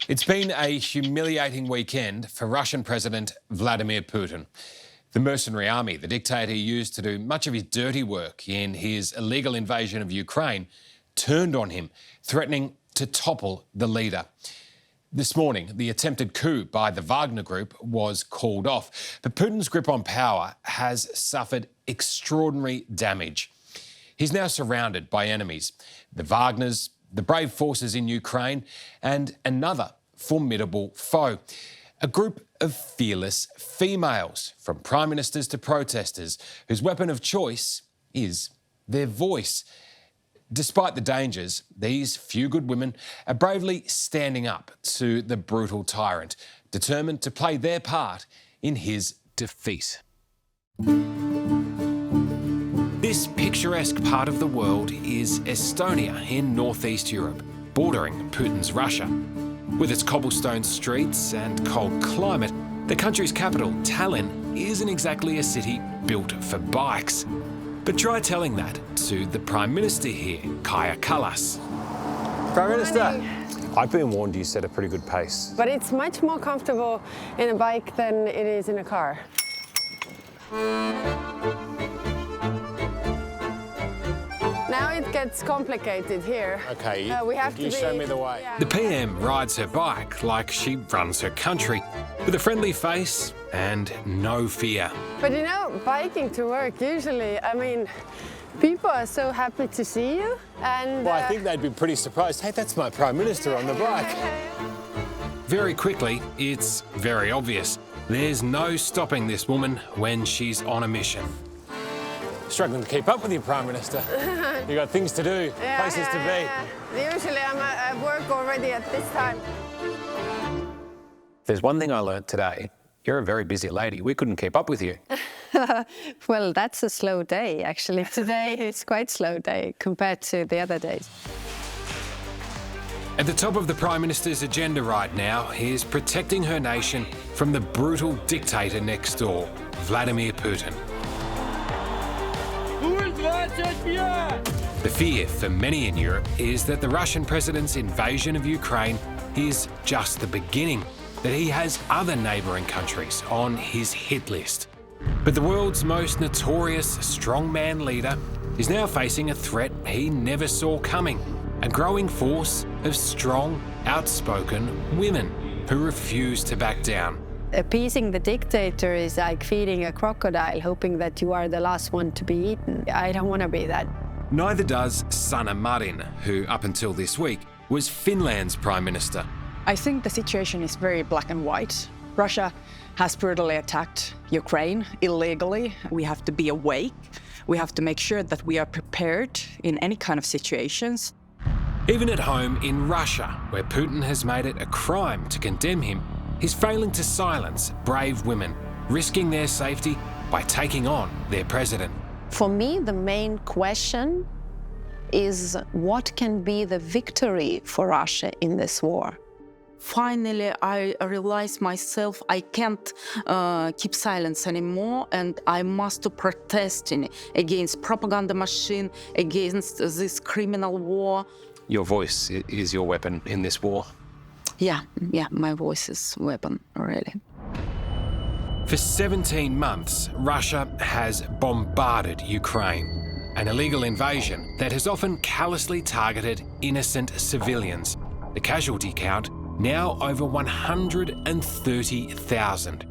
It's been a humiliating weekend for Russian President Vladimir Putin. The mercenary army the dictator used to do much of his dirty work in his illegal invasion of Ukraine turned on him, threatening to topple the leader. This morning, the attempted coup by the Wagner Group was called off, but Putin's grip on power has suffered extraordinary damage. He's now surrounded by enemies, the Wagners, the brave forces in Ukraine, and another formidable foe, a group of fearless females, from prime ministers to protesters, whose weapon of choice is their voice. Despite the dangers, these few good women are bravely standing up to the brutal tyrant, determined to play their part in his defeat. This picturesque part of the world is Estonia in northeast Europe, bordering Putin's Russia. With its cobblestone streets and cold climate, the country's capital, Tallinn, isn't exactly a city built for bikes. But try telling that to the Prime Minister here, Kaja Kallas. Prime Minister, I've been warned you set a pretty good pace. But it's much more comfortable in a bike than it is in a car. Now it gets complicated here. Okay, we have you to show me the way. Yeah. The PM rides her bike like she runs her country, with a friendly face and no fear. But you know, biking to work, usually, people are so happy to see you. And Well, I think they'd be pretty surprised. Hey, that's my Prime Minister on the bike. Very quickly, it's very obvious. There's no stopping this woman when she's on a mission. Struggling to keep up with you, Prime Minister. You got things to do, places to be. Usually I'm at work already at this time. There's one thing I learnt today. You're a very busy lady. We couldn't keep up with you. Well, that's a slow day, actually. Today it's quite slow day compared to the other days. At the top of the Prime Minister's agenda right now is protecting her nation from the brutal dictator next door, Vladimir Putin. The fear for many in Europe is that the Russian president's invasion of Ukraine is just the beginning, that he has other neighbouring countries on his hit list. But the world's most notorious strongman leader is now facing a threat he never saw coming, a growing force of strong, outspoken women who refuse to back down. Appeasing the dictator is like feeding a crocodile, hoping that you are the last one to be eaten. I don't want to be that. Neither does Sanna Marin, who up until this week was Finland's Prime Minister. I think the situation is very black and white. Russia has brutally attacked Ukraine illegally. We have to be awake. We have to make sure that we are prepared in any kind of situations. Even at home in Russia, where Putin has made it a crime to condemn him, he's failing to silence brave women, risking their safety by taking on their president. For me, the main question is what can be the victory for Russia in this war? Finally, I realized myself I can't keep silence anymore, and I must protest against propaganda machine, against this criminal war. Your voice is your weapon in this war. Yeah, my voice is weapon, really. For 17 months, Russia has bombarded Ukraine, an illegal invasion that has often callously targeted innocent civilians. The casualty count now over 130,000.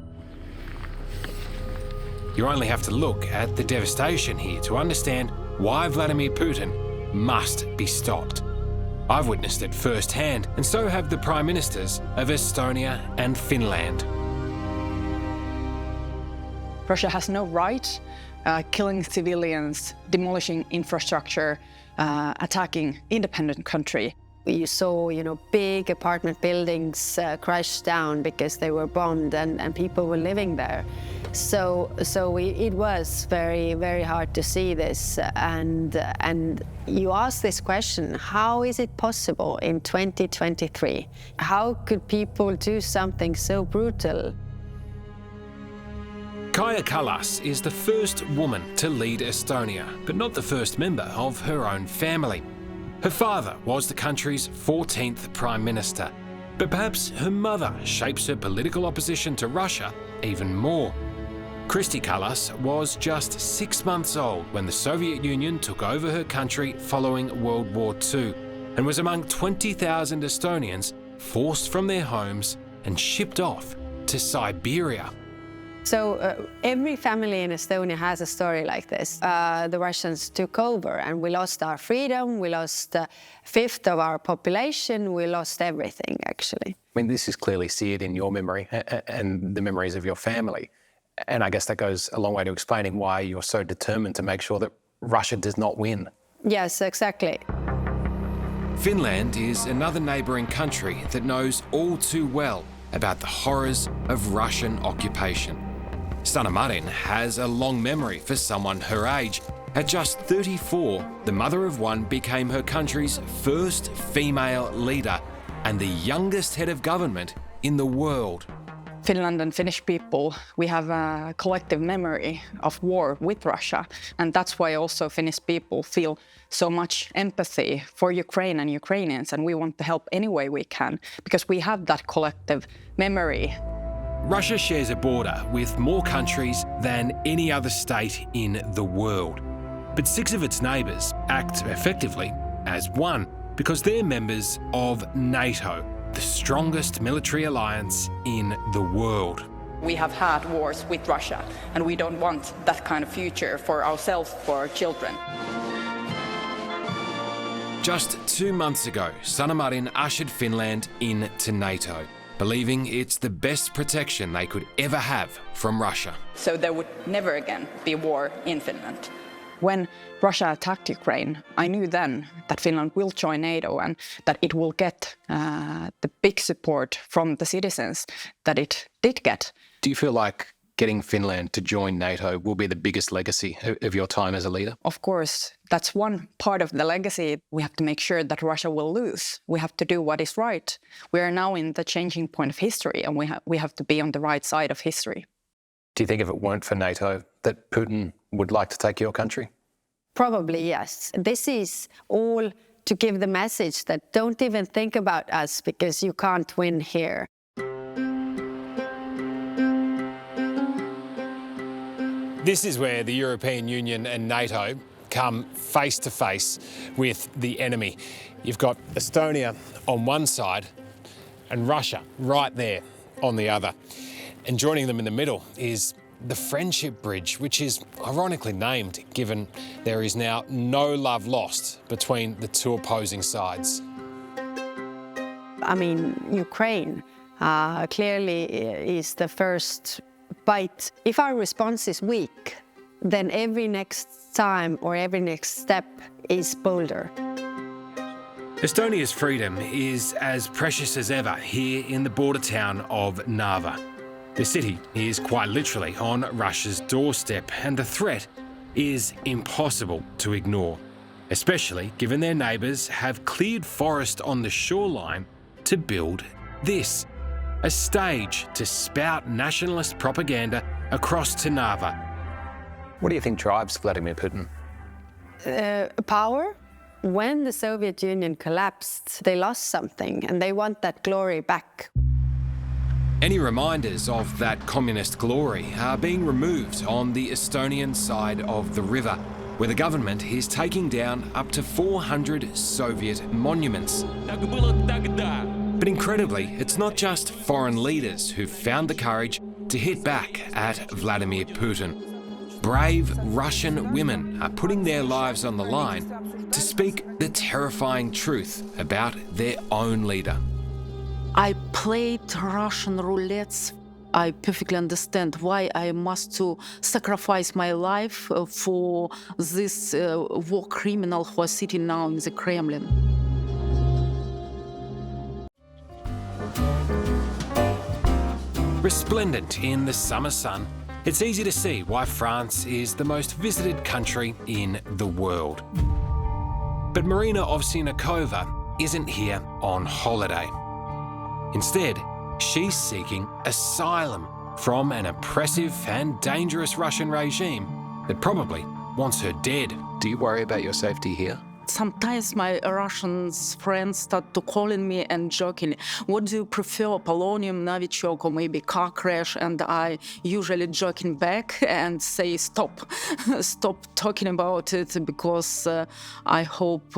You only have to look at the devastation here to understand why Vladimir Putin must be stopped. I've witnessed it firsthand, and so have the Prime Ministers of Estonia and Finland. Russia has no right killing civilians, demolishing infrastructure, attacking independent country. You saw, big apartment buildings crash down because they were bombed and people were living there. So it was very, very hard to see this. And you ask this question, how is it possible in 2023? How could people do something so brutal? Kaja Kallas is the first woman to lead Estonia, but not the first member of her own family. Her father was the country's 14th Prime Minister. But perhaps her mother shapes her political opposition to Russia even more. Kristi Kallas was just 6 months old when the Soviet Union took over her country following World War II and was among 20,000 Estonians forced from their homes and shipped off to Siberia. So every family in Estonia has a story like this. The Russians took over and we lost our freedom, we lost a fifth of our population, we lost everything, actually. I mean, this is clearly seared in your memory and the memories of your family. And I guess that goes a long way to explaining why you're so determined to make sure that Russia does not win. Yes, exactly. Finland is another neighbouring country that knows all too well about the horrors of Russian occupation. Sanna Marin has a long memory for someone her age. At just 34, the mother of one became her country's first female leader and the youngest head of government in the world. Finland and Finnish people, we have a collective memory of war with Russia. And that's why also Finnish people feel so much empathy for Ukraine and Ukrainians. And we want to help any way we can because we have that collective memory. Russia shares a border with more countries than any other state in the world. But 6 of its neighbours act effectively as one because they're members of NATO, the strongest military alliance in the world. We have had wars with Russia, and we don't want that kind of future for ourselves, for our children. Just 2 months ago, Sanna Marin ushered Finland into NATO, believing it's the best protection they could ever have from Russia. So there would never again be war in Finland. When Russia attacked Ukraine, I knew then that Finland will join NATO and that it will get the big support from the citizens that it did get. Do you feel like getting Finland to join NATO will be the biggest legacy of your time as a leader? Of course, that's one part of the legacy. We have to make sure that Russia will lose. We have to do what is right. We are now in the changing point of history, and we have to be on the right side of history. Do you think if it weren't for NATO that Putin would like to take your country? Probably, yes. This is all to give the message that don't even think about us because you can't win here. This is where the European Union and NATO come face to face with the enemy. You've got Estonia on one side and Russia right there on the other. And joining them in the middle is the Friendship Bridge, which is ironically named given there is now no love lost between the two opposing sides. I mean, Ukraine clearly is the first bite. If our response is weak, then every next time or every next step is bolder. Estonia's freedom is as precious as ever here in the border town of Narva. The city is quite literally on Russia's doorstep, and the threat is impossible to ignore, especially given their neighbours have cleared forest on the shoreline to build this, a stage to spout nationalist propaganda across to Narva. What do you think drives Vladimir Putin? Power. When the Soviet Union collapsed, they lost something, and they want that glory back. Any reminders of that communist glory are being removed on the Estonian side of the river, where the government is taking down up to 400 Soviet monuments. But incredibly, it's not just foreign leaders who've found the courage to hit back at Vladimir Putin. Brave Russian women are putting their lives on the line to speak the terrifying truth about their own leader. I played Russian roulettes. I perfectly understand why I must to sacrifice my life for this war criminal who are sitting now in the Kremlin. Resplendent in the summer sun, it's easy to see why France is the most visited country in the world. But Marina Ovsyannikova isn't here on holiday. Instead, she's seeking asylum from an oppressive and dangerous Russian regime that probably wants her dead. Do you worry about your safety here? Sometimes my Russian friends start to calling me and joking, what do you prefer, polonium, novichok, or maybe car crash? And I usually joking back and say, stop talking about it, because I hope,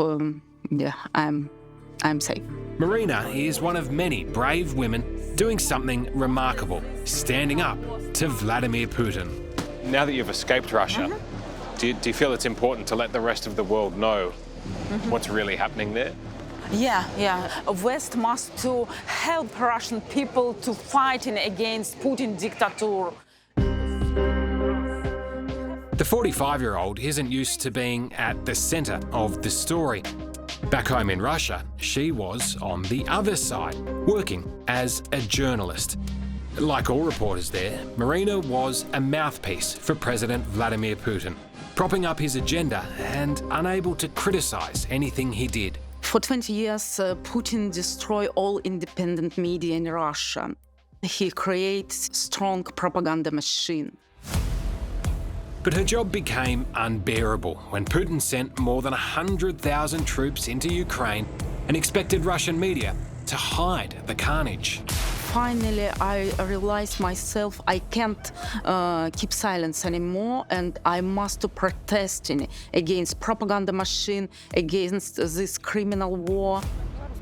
I'm safe. Marina is one of many brave women doing something remarkable, standing up to Vladimir Putin. Now that you've escaped Russia, do you feel it's important to let the rest of the world know what's really happening there? Yeah. West must to help Russian people to fighting against Putin dictator. The 45-year-old isn't used to being at the centre of the story. Back home in Russia, she was on the other side, working as a journalist. Like all reporters there, Marina was a mouthpiece for President Vladimir Putin, propping up his agenda and unable to criticise anything he did. For 20 years, Putin destroyed all independent media in Russia. He creates strong propaganda machine. But her job became unbearable when Putin sent more than 100,000 troops into Ukraine and expected Russian media to hide the carnage. Finally, I realized myself I can't keep silence anymore, and I must protest against propaganda machine, against this criminal war.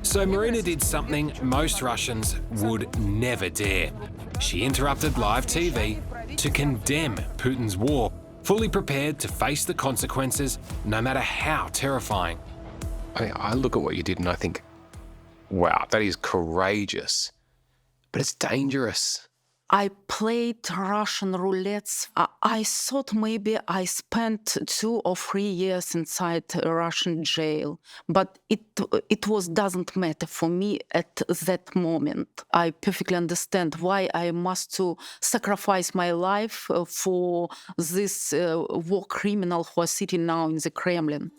So Marina did something most Russians would never dare. She interrupted live TV to condemn Putin's war, fully prepared to face the consequences, no matter how terrifying. I look at what you did and I think, wow, that is courageous, but it's dangerous. I played Russian roulette. I thought maybe I spent 2 or 3 years inside a Russian jail, but it doesn't matter for me at that moment. I perfectly understand why I must to sacrifice my life for this war criminal who are sitting now in the Kremlin.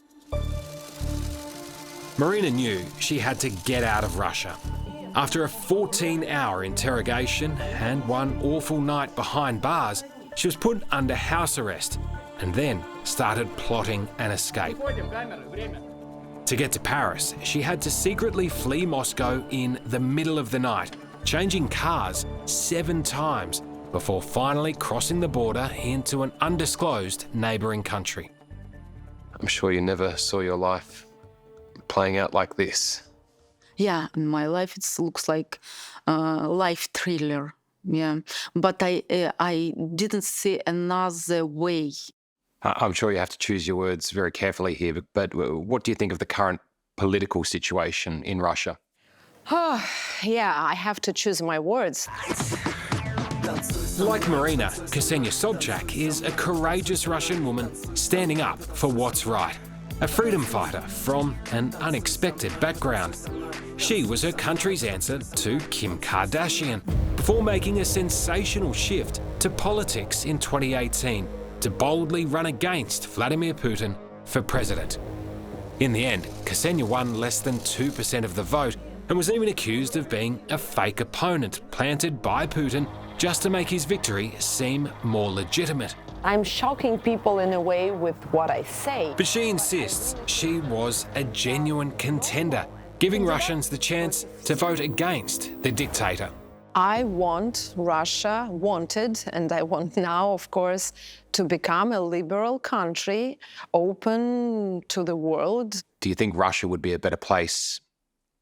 Marina knew she had to get out of Russia. After a 14-hour interrogation and one awful night behind bars, she was put under house arrest and then started plotting an escape. To get to Paris, she had to secretly flee Moscow in the middle of the night, changing cars 7 times before finally crossing the border into an undisclosed neighbouring country. I'm sure you never saw your life playing out like this. Yeah, in my life it looks like life thriller. Yeah, but I didn't see another way. I'm sure you have to choose your words very carefully here, but what do you think of the current political situation in Russia? Oh, yeah, I have to choose my words. Like Marina, Ksenia Sobchak is a courageous Russian woman standing up for what's right. A freedom fighter from an unexpected background. She was her country's answer to Kim Kardashian before making a sensational shift to politics in 2018 to boldly run against Vladimir Putin for president. In the end, Ksenia won less than 2% of the vote and was even accused of being a fake opponent planted by Putin just to make his victory seem more legitimate. I'm shocking people in a way with what I say. But she insists she was a genuine contender, giving Russians the chance to vote against the dictator. I want Russia, wanted, and I want now, of course, to become a liberal country, open to the world. Do you think Russia would be a better place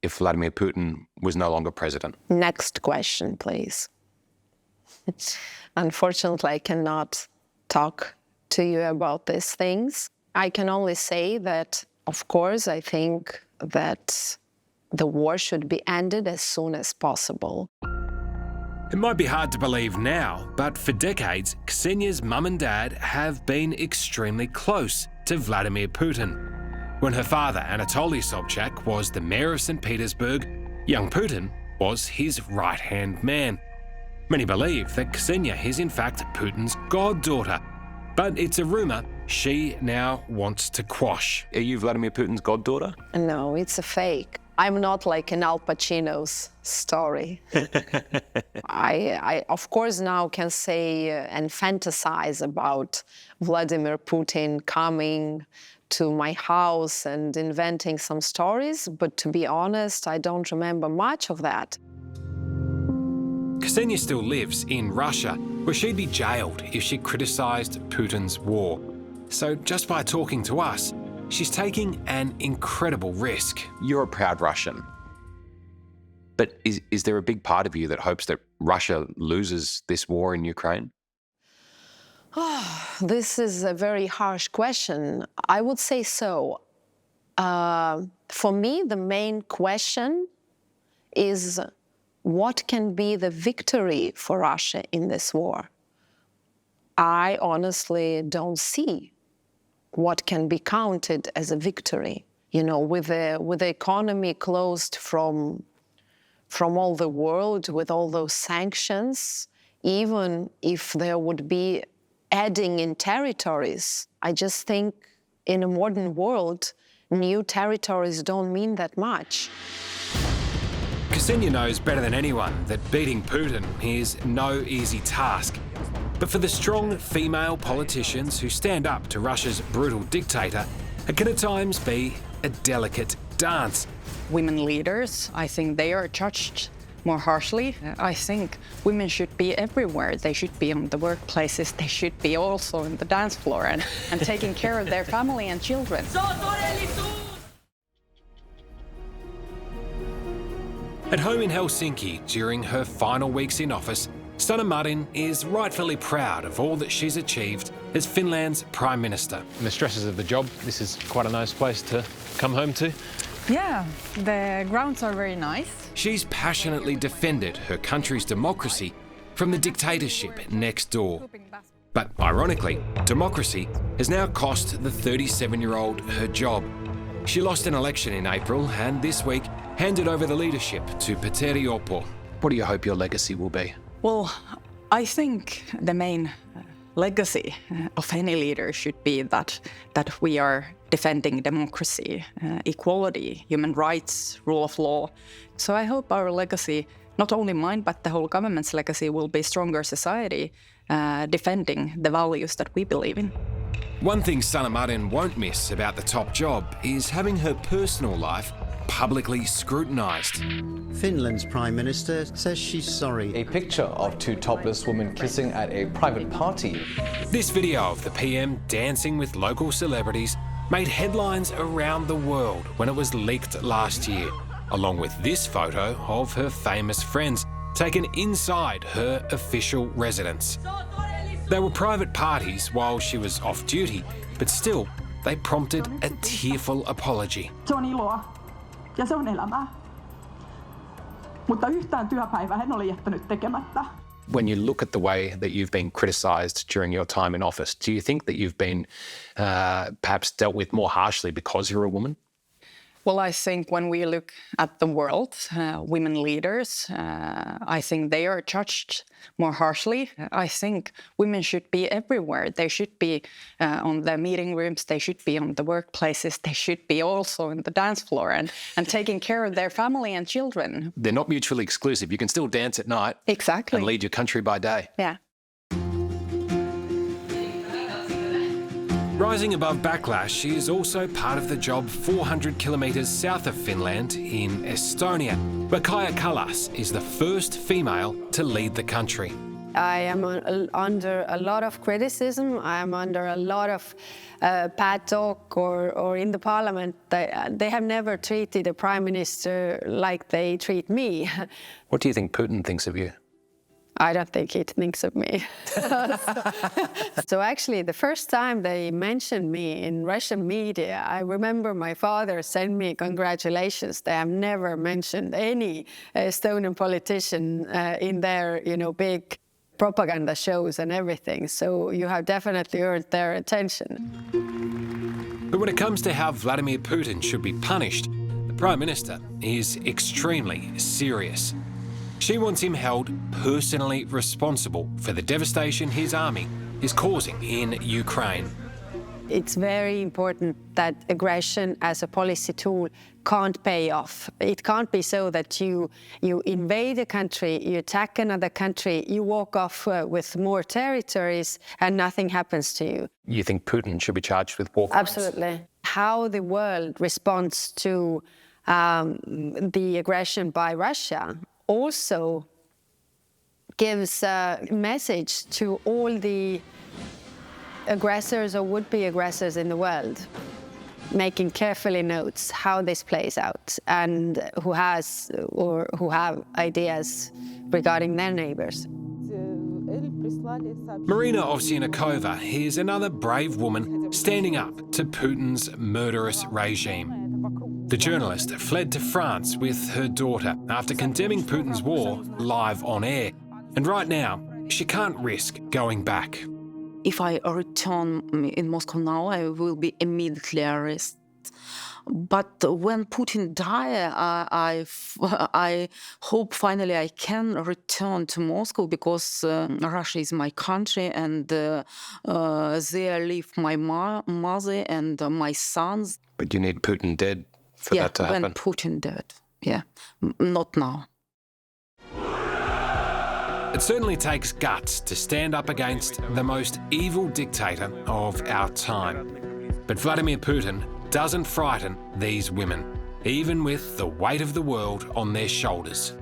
if Vladimir Putin was no longer president? Next question, please. Unfortunately, I cannot talk to you about these things. I can only say that, of course, I think that the war should be ended as soon as possible. It might be hard to believe now, but for decades, Ksenia's mum and dad have been extremely close to Vladimir Putin. When her father, Anatoly Sobchak, was the mayor of St. Petersburg, young Putin was his right-hand man. Many believe that Ksenia is in fact Putin's goddaughter, but it's a rumour she now wants to quash. Are you Vladimir Putin's goddaughter? No, it's a fake. I'm not like in Al Pacino's story. I of course now can say and fantasize about Vladimir Putin coming to my house and inventing some stories, but to be honest, I don't remember much of that. Ksenia still lives in Russia, where she'd be jailed if she criticised Putin's war. So just by talking to us, she's taking an incredible risk. You're a proud Russian. But is there a big part of you that hopes that Russia loses this war in Ukraine? This is a very harsh question. I would say so. For me, the main question is what can be the victory for Russia in this war? I honestly don't see what can be counted as a victory. You know, with the economy closed from all the world, with all those sanctions, even if there would be adding in territories, I just think in a modern world, new territories don't mean that much. Ksenia knows better than anyone that beating Putin is no easy task. But for the strong female politicians who stand up to Russia's brutal dictator, it can at times be a delicate dance. Women leaders, I think they are judged more harshly. I think women should be everywhere. They should be on the workplaces. They should be also on the dance floor and taking care of their family and children. At home in Helsinki, during her final weeks in office, Sanna Marin is rightfully proud of all that she's achieved as Finland's Prime Minister. And the stresses of the job, this is quite a nice place to come home to. Yeah, the grounds are very nice. She's passionately defended her country's democracy from the dictatorship next door. But ironically, democracy has now cost the 37-year-old her job. She lost an election in April and this week handed over the leadership to Petteri Orpo. What do you hope your legacy will be? Well, I think the main legacy of any leader should be that we are defending democracy, equality, human rights, rule of law. So I hope our legacy, not only mine, but the whole government's legacy, will be stronger society, defending the values that we believe in. One thing Sanna Marin won't miss about the top job is having her personal life publicly scrutinised. Finland's Prime Minister says she's sorry. A picture of two topless women kissing at a private party. This video of the PM dancing with local celebrities made headlines around the world when it was leaked last year, along with this photo of her famous friends taken inside her official residence. They were private parties while she was off duty, but still, they prompted a tearful apology. Se on iloa ja se on elämää. Mutta yhtään työpäivää en ole jättänyt tekemättä. When you look at the way that you've been criticised during your time in office, do you think that you've been perhaps dealt with more harshly because you're a woman? Well, I think when we look at the world, women leaders, I think they are judged more harshly. I think women should be everywhere. They should be on the meeting rooms, they should be on the workplaces, they should be also on the dance floor and taking care of their family and children. They're not mutually exclusive. You can still dance at night. Exactly. And lead your country by day. Yeah. Rising above backlash, she is also part of the job 400 kilometres south of Finland in Estonia, where Kaja Kallas is the first female to lead the country. I am under a lot of criticism. I am under a lot of bad talk or in the parliament. They have never treated a prime minister like they treat me. What do you think Putin thinks of you? I don't think he thinks of me. So actually, the first time they mentioned me in Russian media, I remember my father sent me congratulations. They have never mentioned any Estonian politician in their, big propaganda shows and everything. So you have definitely earned their attention. But when it comes to how Vladimir Putin should be punished, the Prime Minister is extremely serious. She wants him held personally responsible for the devastation his army is causing in Ukraine. It's very important that aggression as a policy tool can't pay off. It can't be so that you invade a country, you attack another country, you walk off with more territories and nothing happens to you. You think Putin should be charged with war crimes? Absolutely. how the world responds to the aggression by Russia also gives a message to all the aggressors or would-be aggressors in the world, making carefully notes how this plays out and who has or who have ideas regarding their neighbors. Marina Ovsyannikova is another brave woman standing up to Putin's murderous regime. The journalist fled to France with her daughter after condemning Putin's war live on air. And right now, she can't risk going back. If I return in Moscow now, I will be immediately arrested. But when Putin died, I hope finally I can return to Moscow because Russia is my country and there live my mother and my sons. But you need Putin dead for that to happen? Yeah, when Putin dead. Yeah, not now. It certainly takes guts to stand up against the most evil dictator of our time. But Vladimir Putin doesn't frighten these women, even with the weight of the world on their shoulders.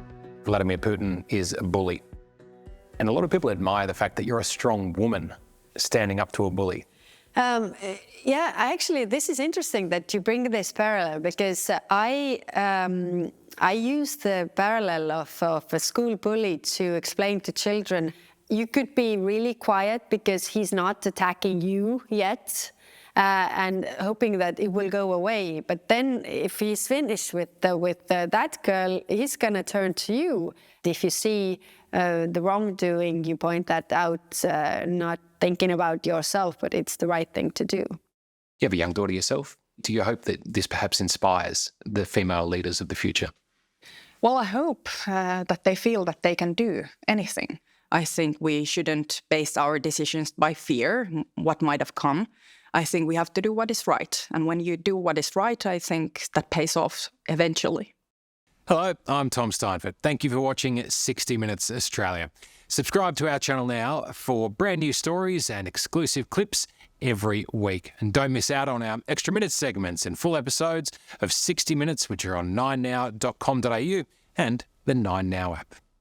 Vladimir Putin is a bully. And a lot of people admire the fact that you're a strong woman standing up to a bully. Yeah, actually, this is interesting that you bring this parallel because I use the parallel of a school bully to explain to children, you could be really quiet because he's not attacking you yet and hoping that it will go away. But then if he's finished with that girl, he's going to turn to you. If you see the wrongdoing, you point that out, not thinking about yourself, but it's the right thing to do. You have a young daughter yourself. Do you hope that this perhaps inspires the female leaders of the future? Well, I hope that they feel that they can do anything. I think we shouldn't base our decisions by fear, what might have come. I think we have to do what is right. And when you do what is right, I think that pays off eventually. Hello, I'm Tom Steinfort. Thank you for watching 60 Minutes Australia. Subscribe to our channel now for brand new stories and exclusive clips every week. And don't miss out on our extra minutes segments and full episodes of 60 Minutes, which are on 9now.com.au and the 9Now app.